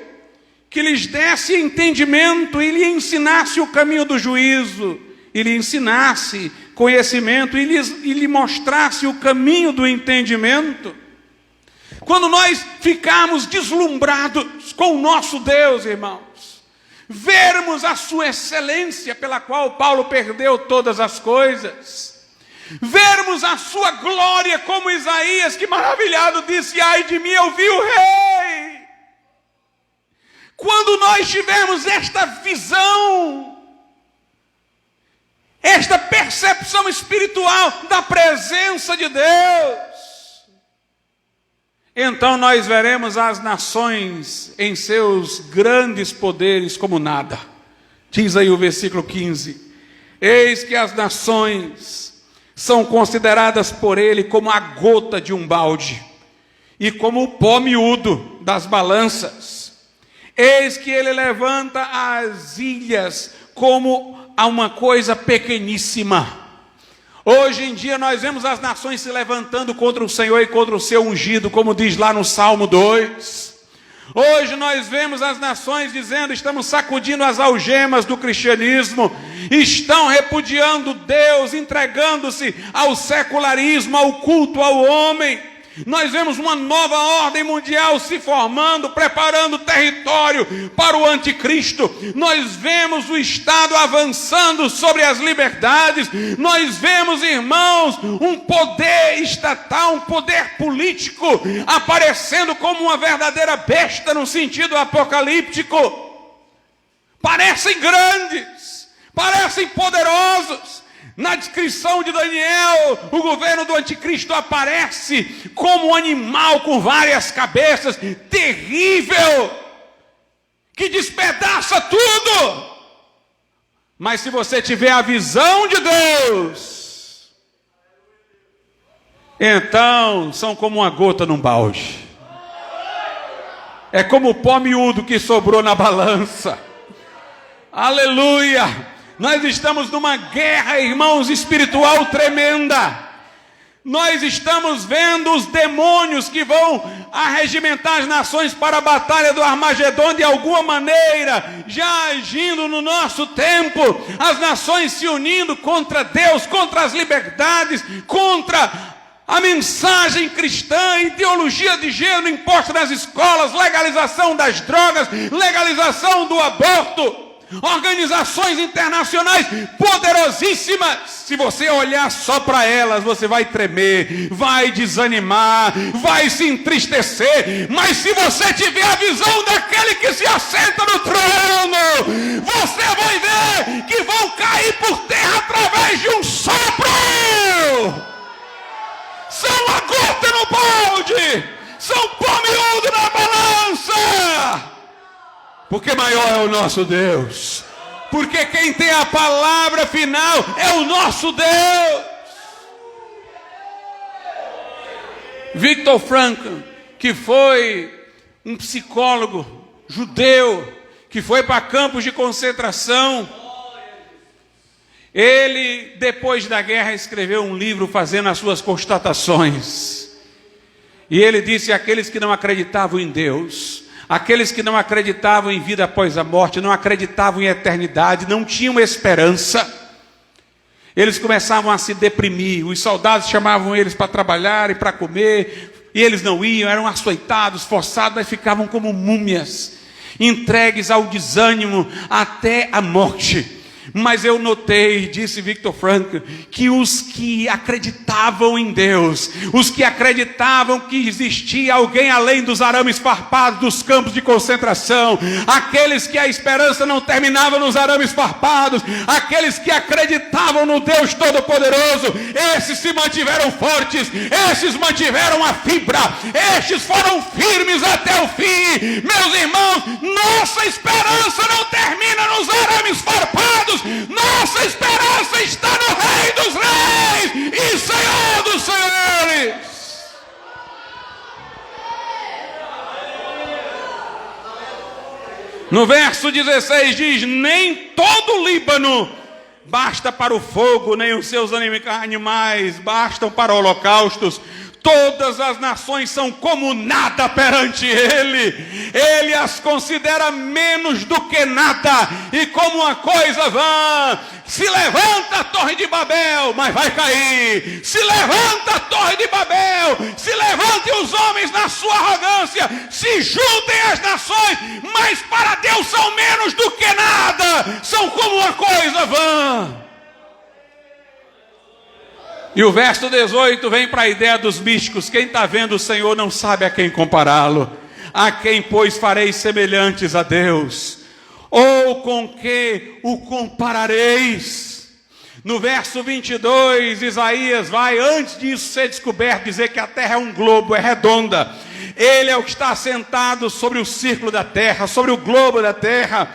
Que lhes desse entendimento e lhe ensinasse o caminho do juízo, e lhe ensinasse conhecimento e lhe mostrasse o caminho do entendimento. Quando nós ficarmos deslumbrados com o nosso Deus, irmãos, vermos a sua excelência pela qual Paulo perdeu todas as coisas, vermos a sua glória como Isaías, que maravilhado disse, ai de mim, eu vi o Rei. Quando nós tivermos esta visão, esta percepção espiritual da presença de Deus, então nós veremos as nações em seus grandes poderes como nada. Diz aí o versículo 15, eis que as nações são consideradas por ele como a gota de um balde, e como o pó miúdo das balanças. Eis que ele levanta as ilhas como a uma coisa pequeníssima. Hoje em dia nós vemos as nações se levantando contra o Senhor e contra o seu ungido, como diz lá no Salmo 2. Hoje nós vemos as nações dizendo, estamos sacudindo as algemas do cristianismo, estão repudiando Deus, entregando-se ao secularismo, ao culto ao homem. Nós vemos uma nova ordem mundial se formando, preparando território para o anticristo. Nós vemos o Estado avançando sobre as liberdades. Nós vemos, irmãos, um poder estatal, um poder político aparecendo como uma verdadeira besta no sentido apocalíptico. Parecem grandes, parecem poderosos. Na descrição de Daniel, o governo do anticristo aparece como um animal com várias cabeças, terrível, que despedaça tudo. Mas se você tiver a visão de Deus, então são como uma gota num balde. É como o pó miúdo que sobrou na balança. Aleluia! Nós estamos numa guerra, irmãos, espiritual tremenda. Nós estamos vendo os demônios que vão arregimentar as nações para a batalha do Armagedon de alguma maneira, já agindo no nosso tempo. As nações se unindo contra Deus, contra as liberdades, contra a mensagem cristã, ideologia de gênero imposta nas escolas, legalização das drogas, legalização do aborto. Organizações internacionais poderosíssimas. Se você olhar só para elas, você vai tremer, vai desanimar, vai se entristecer. Mas se você tiver a visão daquele que se assenta no trono, você vai ver que vão cair por terra através de um sopro. São a gota no balde, são pó miúdo na balança. Porque maior é o nosso Deus. Porque quem tem a palavra final é o nosso Deus. Viktor Frankl, que foi um psicólogo judeu, que foi para campos de concentração, ele, depois da guerra, escreveu um livro fazendo as suas constatações. E ele disse: aqueles que não acreditavam em Deus, aqueles que não acreditavam em vida após a morte, não acreditavam em eternidade, não tinham esperança, eles começavam a se deprimir. Os soldados chamavam eles para trabalhar e para comer, e eles não iam, eram açoitados, forçados, mas ficavam como múmias, entregues ao desânimo até a morte. Mas eu notei, disse Viktor Frankl, que os que acreditavam em Deus, os que acreditavam que existia alguém além dos arames farpados dos campos de concentração, aqueles que a esperança não terminava nos arames farpados, aqueles que acreditavam no Deus Todo-Poderoso, esses se mantiveram fortes, esses mantiveram a fibra, estes foram firmes até o fim. Meus irmãos, nossa esperança não termina nos arames farpados. Nossa esperança está no Rei dos Reis e Senhor dos Senhores. No verso 16 diz: nem todo o Líbano basta para o fogo, nem os seus animais bastam para holocaustos. Todas as nações são como nada perante ele. Ele as considera menos do que nada e como uma coisa vã. Se levanta a torre de Babel, mas vai cair. Se levanta a torre de Babel, se levantem os homens na sua arrogância, se juntem as nações, mas para Deus são menos do que nada, são como uma coisa vã. E o verso 18 vem para a ideia dos místicos: quem está vendo o Senhor não sabe a quem compará-lo. A quem, pois, fareis semelhantes a Deus? Ou com que o comparareis? No verso 22, Isaías vai, antes disso ser descoberto, dizer que a terra é um globo, é redonda. Ele é o que está assentado sobre o círculo da terra, sobre o globo da terra,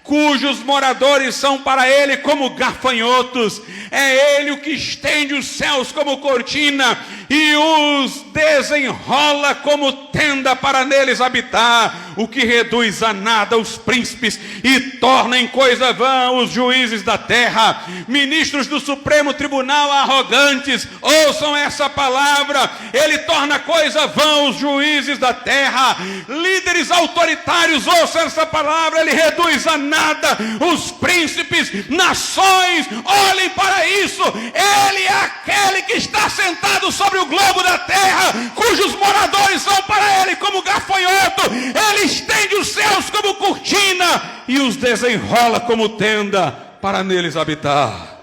cujos moradores são para ele como gafanhotos. É ele o que estende os céus como cortina e os desenrola como tenda para neles habitar, o que reduz a nada os príncipes e torna em coisa vã os juízes da terra. Ministros do Supremo Tribunal arrogantes, ouçam essa palavra: ele torna coisa vã os juízes da terra. Líderes autoritários, ouçam essa palavra: ele reduz a nada os príncipes. Nações, olhem para isso: ele é aquele que está sentado sobre sobre o globo da terra, cujos moradores são para ele como gafanhoto. Ele estende os céus como cortina e os desenrola como tenda para neles habitar.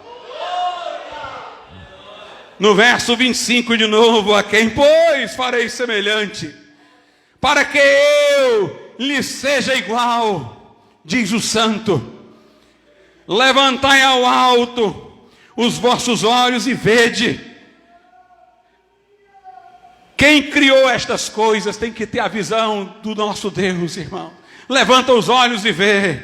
No verso 25 de novo: a quem, pois, farei semelhante, para que eu lhe seja igual, diz o santo. Levantai ao alto os vossos olhos e vede. Quem criou estas coisas tem que ter a visão do nosso Deus, irmão. Levanta os olhos e vê.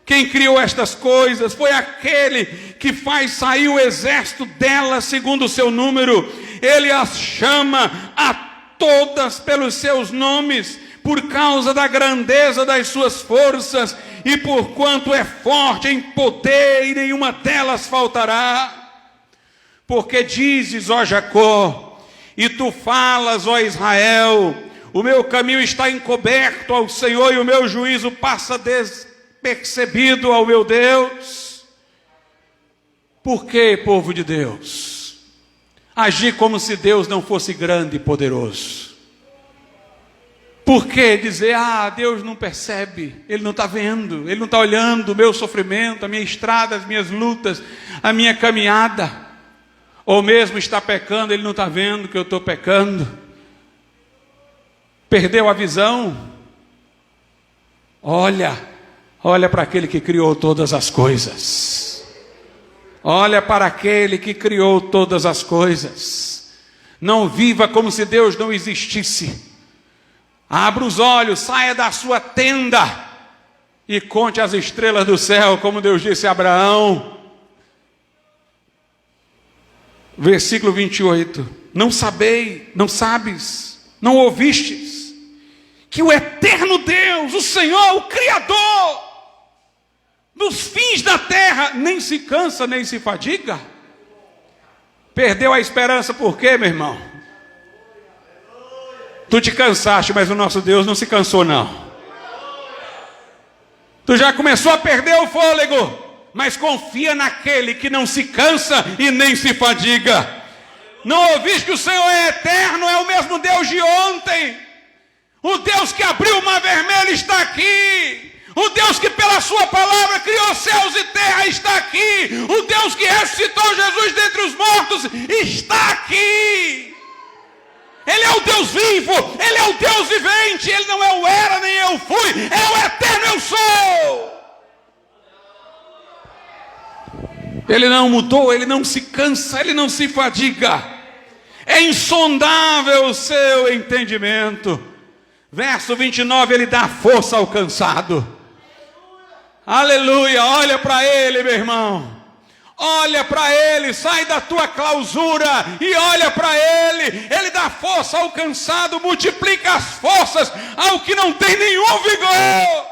Quem criou estas coisas foi aquele que faz sair o exército delas segundo o seu número. Ele as chama a todas pelos seus nomes, por causa da grandeza das suas forças, e porquanto é forte em poder, e nenhuma delas faltará. Porque dizes, ó Jacó, e tu falas, ó Israel, o meu caminho está encoberto ao Senhor, e o meu juízo passa despercebido ao meu Deus. Por que, povo de Deus, agir como se Deus não fosse grande e poderoso? Por que dizer, Deus não percebe, Ele não está vendo, Ele não está olhando o meu sofrimento, a minha estrada, as minhas lutas, a minha caminhada? Ou mesmo está pecando, Ele não está vendo que eu estou pecando? Perdeu a visão? Olha para aquele que criou todas as coisas. Olha para aquele que criou todas as coisas. Não viva como se Deus não existisse. Abra os olhos, saia da sua tenda e conte as estrelas do céu, como Deus disse a Abraão. Versículo 28. Não sabes, não ouvistes, que o eterno Deus, o Senhor, o Criador dos fins da terra, nem se cansa, nem se fadiga? Perdeu a esperança por quê, meu irmão? Tu te cansaste, mas o nosso Deus não se cansou, não. Tu já começou a perder o fôlego, mas confia naquele que não se cansa e nem se fadiga. Não ouviste que o Senhor é eterno, é o mesmo Deus de ontem. O Deus que abriu o mar vermelho está aqui. O Deus que pela sua palavra criou céus e terra está aqui. O Deus que ressuscitou Jesus dentre os mortos está aqui. Ele é o Deus vivo, Ele é o Deus vivente. Ele não é o era nem eu fui, é o eterno eu sou. Ele não mudou, Ele não se cansa, Ele não se fadiga. É insondável o seu entendimento. Verso 29, Ele dá força ao cansado. Aleluia, olha para Ele, meu irmão. Olha para Ele, sai da tua clausura e olha para Ele. Ele dá força ao cansado, multiplica as forças ao que não tem nenhum vigor.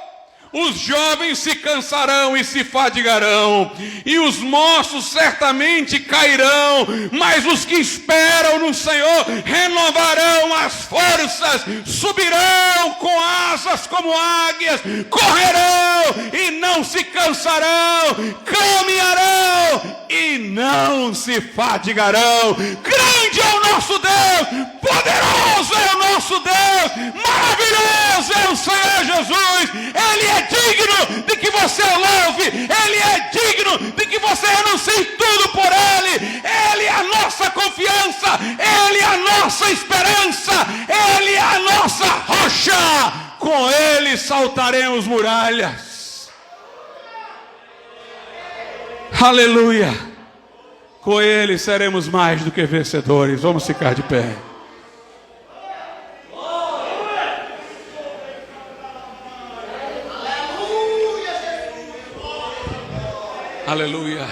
Os jovens se cansarão e se fadigarão, e os moços certamente cairão, mas os que esperam no Senhor renovarão as forças, subirão com asas como águias, correrão e não se cansarão, caminharão e não se fadigarão. Grande é o nosso Deus, poderoso é o nosso Deus, maravilhoso é o Senhor Jesus. Ele é digno de que você o louve, Ele é digno de que você renuncie tudo por Ele. Ele é a nossa confiança, Ele é a nossa esperança, Ele é a nossa rocha. Com Ele saltaremos muralhas. Aleluia. Com Ele seremos mais do que vencedores. Vamos ficar de pé. Aleluia.